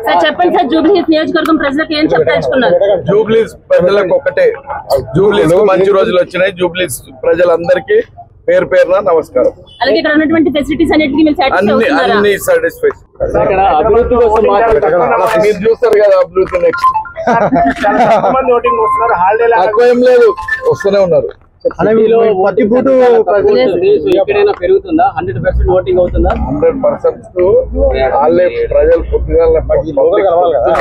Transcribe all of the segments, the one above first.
Sir చెప్పండి sir, Jubilee Hills నియోజకవర్గం ప్రజలకు ఏం చెప్పదలుచుకున్నారు? జూబ్లీహిల్స్ ప్రజలకు ఒకటే, జూబ్లీహిల్స్ మంచి రోజులు వచ్చినాయి. జూబ్లీహిల్స్ ప్రజలందరికీ పేరు పేరున నమస్కారం. అలాగే ఇక్కడ ఉన్నటువంటి ఫెసిలిటీస్ అన్నిటికీ మీరు అన్ని సాటిస్ఫై. మీరు చూస్తారు కదా అభివృద్ధి నెక్స్ట్. తక్కువ ఏం లేదు, వస్తూనే ఉన్నారు. పెరుగుతుందా 100% ఓటింగ్ అవుతుందా? 100% వాళ్ళే ప్రజలు పొద్దుగా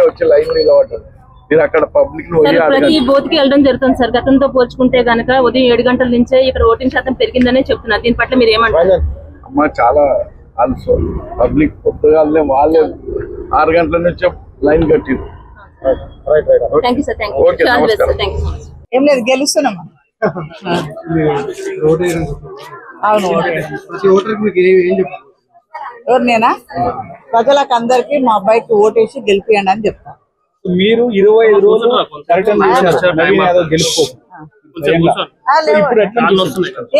వచ్చి లైన్ నిలబడ్డారు. మీరు అక్కడ పబ్లిక్ ప్రతి బూత్ కి వెళ్ళడం జరుగుతుంది సార్. గతంతో పోల్చుకుంటే గనక ఉదయం 7 గంటల నుంచే ఇక్కడ ఓటింగ్ శాతం పెరిగిందనే చెప్తున్నారు. దీని పట్ల మీరు ఏమంటారు? అమ్మా చాలా ఆల్సో పబ్లిక్ పొద్దుగానే వాళ్ళే 6 గంటల నుంచే లైన్ కట్టింది. ఏం లేదు, గెలుస్తున్నామా. ఎవరు నేనా? ప్రజలకు అందరికి మా అబ్బాయికి ఓటేసి గెలిపియండి అని చెప్తా. మీరు 25 రోజులు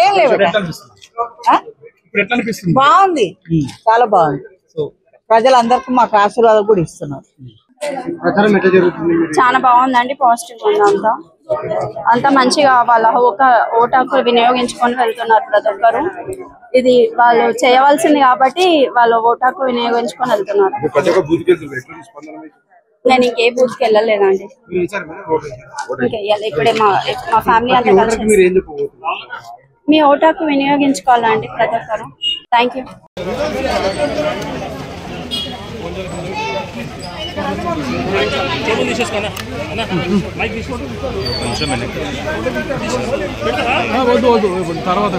ఏం లేవు, బాగుంది, చాలా బాగుంది. ప్రజలందరికీ మాకు ఆశీర్వాదం కూడా ఇస్తున్నారు. చాలా బాగుందండి, పాజిటివ్ ఉంది. అంతా మంచిగా వాళ్ళ ఓటు హక్కు వినియోగించుకొని వెళ్తున్నారు ప్రతి ఒక్కరు. ఇది వాళ్ళు చేయవలసింది కాబట్టి వాళ్ళు ఓటు హక్కు వినియోగించుకొని వెళ్తున్నారు. నేను ఇంకే బూత్కి వెళ్ళలేదండి, ఇంకెయ్యాలి. ఇప్పుడే మా ఫ్యామిలీ అంతా కలిసి మీ ఓటు హక్కు వినియోగించుకోవాలండి ప్రతి ఒక్కరు. Thank you. తర్వాత